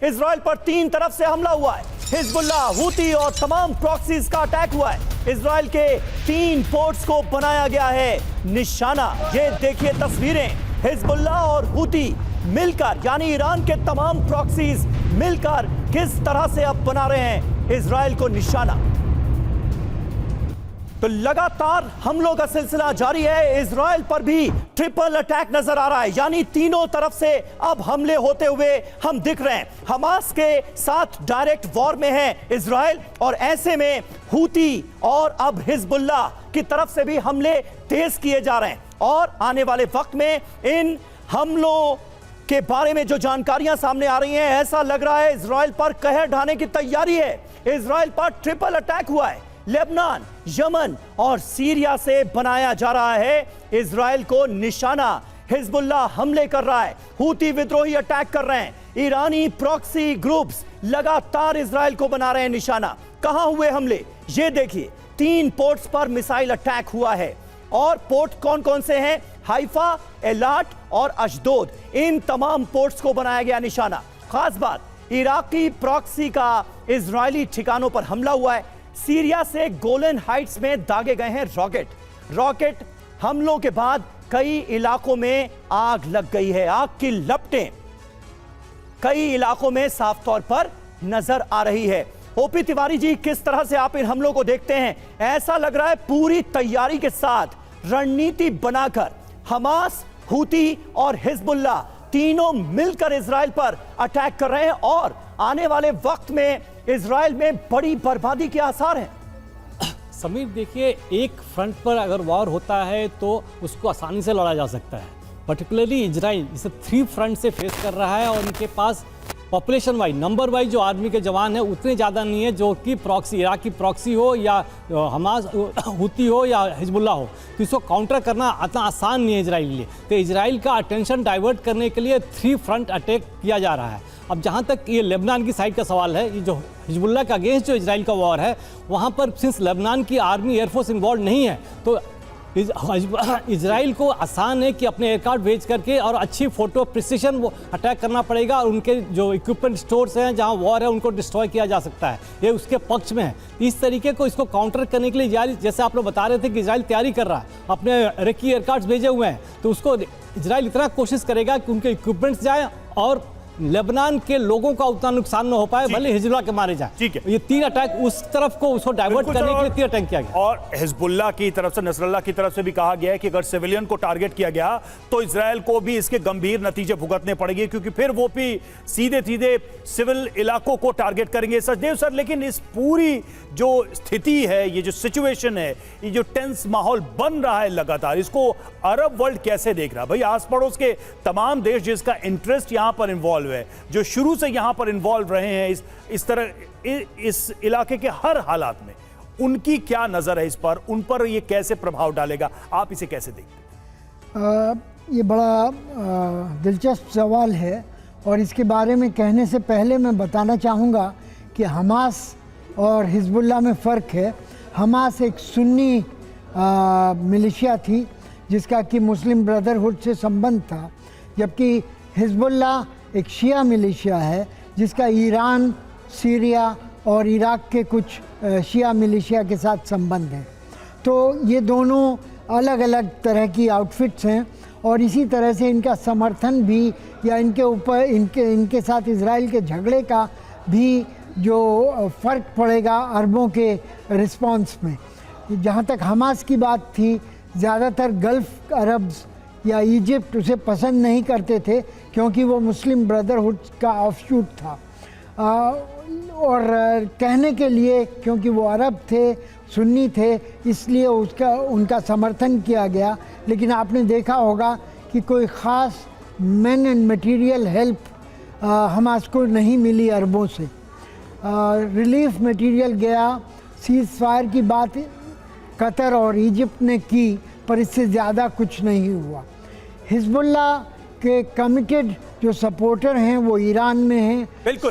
Israel पर 3 तरफ से हमला हुआ है। हिजबुल्लाह, हूती और तमाम प्रॉक्सीज का अटैक हुआ है। इजराइल के 3 पोर्ट्स को बनाया गया है निशाना। ये देखिए तस्वीरें, हिजबुल्लाह और हूती मिलकर, यानी ईरान के तमाम प्रॉक्सीज मिलकर किस तरह से अब बना रहे हैं इजराइल को निशाना। तो लगातार हमलों का सिलसिला जारी है। इजराइल पर भी ट्रिपल अटैक नजर आ रहा है, यानी तीनों तरफ से अब हमले होते हुए हम दिख रहे हैं। हमास के साथ डायरेक्ट वॉर में है इजराइल, और ऐसे में हूती और अब हिजबुल्लाह की तरफ से भी हमले तेज किए जा रहे हैं। और आने वाले वक्त में इन हमलों के बारे में जो जानकारियां सामने आ रही हैं, ऐसा लग रहा है इजराइल पर कहर ढाने की तैयारी है। इजराइल पर ट्रिपल अटैक हुआ है। लेबनान, यमन और सीरिया से बनाया जा रहा है इजराइल को निशाना। हिजबुल्लाह हमले कर रहा है, हूती विद्रोही अटैक कर रहे हैं, ईरानी प्रॉक्सी ग्रुप्स लगातार इजराइल को बना रहे हैं निशाना। कहां हुए हमले, ये देखिए, 3 पोर्ट्स पर मिसाइल अटैक हुआ है। और पोर्ट कौन कौन से हैं? हाइफा, एलाट और अशदोद। इन तमाम पोर्ट्स को बनाया गया निशाना। खास बात, इराकी प्रॉक्सी का इजरायली ठिकानों पर हमला हुआ है। सीरिया से गोलन हाइट्स में दागे गए हैं रॉकेट हमलों के बाद कई इलाकों में आग लग गई है। आग की लपटें कई इलाकों में साफ तौर पर नजर आ रही है। ओपी तिवारी जी, किस तरह से आप इन हमलों को देखते हैं? ऐसा लग रहा है पूरी तैयारी के साथ रणनीति बनाकर हमास, हूती और हिजबुल्लाह तीनों मिलकर इजराइल पर अटैक कर रहे हैं, और आने वाले वक्त में इजराइल में बड़ी बर्बादी के आसार हैं। समीर, देखिए, एक फ्रंट पर अगर वॉर होता है तो उसको आसानी से लड़ा जा सकता है। पर्टिकुलरली इजराइल इसे 3 फ्रंट से फेस कर रहा है, और उनके पास पॉपुलेशन वाइज, नंबर वाइज जो आर्मी के जवान हैं उतने ज़्यादा नहीं है, जो कि प्रॉक्सी, इराक की प्रॉक्सी हो या हमास, हूती हो या हिजबुल्लाह हो, तो इसको काउंटर करना इतना आसान नहीं है इजराइल के लिए। तो इजराइल का अटेंशन डाइवर्ट करने के लिए 3 फ्रंट अटैक किया जा रहा है। अब जहाँ तक ये लेबनान की साइड का सवाल है, ये जो हिजबुल्लाह का अगेंस्ट जो इजराइल का वॉर है, वहाँ पर सिंस लेबनान की आर्मी एयरफोर्स इन्वॉल्व नहीं है, तो इजराइल को आसान है कि अपने एयरक्राफ्ट भेज करके और अच्छी फोटो प्रिसिशन वो अटैक करना पड़ेगा, और उनके जो इक्विपमेंट स्टोर्स हैं जहां वॉर है उनको डिस्ट्रॉय किया जा सकता है। ये उसके पक्ष में है। इस तरीके को इसको काउंटर करने के लिए इजराइल, जैसे आप लोग बता रहे थे कि इजराइल तैयारी कर रहा है, अपने इराकी एयरक्राफ्ट भेजे हुए हैं, तो उसको इजराइल इतना कोशिश करेगा कि उनके इक्विपमेंट्स जाए और लेबनान के लोगों का उतना नुकसान न हो पाए, भले हिजबुल्लाह के मारे जाए। ठीक है, ये 3 अटैक उस तरफ को उसको डाइवर्ट करने के लिए 3 अटैक किया गया। और हिजबुल्लाह की तरफ से, नसरल्लाह की तरफ से भी कहा गया है कि अगर सिविलियन को टारगेट किया गया तो इजराइल को भी इसके गंभीर नतीजे भुगतने पड़ेंगे, क्योंकि फिर वो भी सीधे सीधे सिविल इलाकों को टारगेट करेंगे। सचदेव सर, लेकिन इस पूरी जो स्थिति है, ये जो सिचुएशन है, ये जो टेंस माहौल बन रहा है लगातार, इसको अरब वर्ल्ड कैसे देख रहा है? भाई, आस पड़ोस के तमाम देश जिसका इंटरेस्ट यहां पर इन्वॉल्व है, जो शुरू से यहां पर इन्वॉल्व रहे हैं इस तरह इस इलाके के हर हालात में, उनकी क्या नजर है इस पर? उन पर ये कैसे प्रभाव डालेगा? आप इसे कैसे देखते हैं? ये बड़ा दिलचस्प सवाल है, और इसके बारे में कहने से पहले मैं बताना चाहूँगा कि हमास और हिजबुल्लाह में फ़र्क है। हमास एक सुन्नी मिलिशिया थी जिसका कि मुस्लिम ब्रदरहुड से संबंध था, जबकि हिजबुल्लाह एक शिया मिलिशिया है जिसका ईरान, सीरिया और इराक के कुछ शिया मिलिशिया के साथ संबंध है। तो ये दोनों अलग अलग तरह की आउटफिट्स हैं, और इसी तरह से इनका समर्थन भी, या इनके ऊपर इनके साथ इजराइल के झगड़े का भी जो फ़र्क पड़ेगा अरबों के रिस्पांस में। जहाँ तक हमास की बात थी, ज़्यादातर गल्फ़ अरब्स या इजिप्ट उसे पसंद नहीं करते थे, क्योंकि वो मुस्लिम ब्रदरहुड का ऑफशूट था। और कहने के लिए, क्योंकि वो अरब थे, सुन्नी थे, इसलिए उनका समर्थन किया गया। लेकिन आपने देखा होगा कि कोई ख़ास man and material help Hamas को नहीं मिली अरबों से। रिलीफ मटेरियल गया, सीज़ फायर की बात कतर और इजिप्ट ने की, पर इससे ज़्यादा कुछ नहीं हुआ। हिजबुल्लाह के कमिटेड जो सपोर्टर हैं वो ईरान में हैं। बिल्कुल।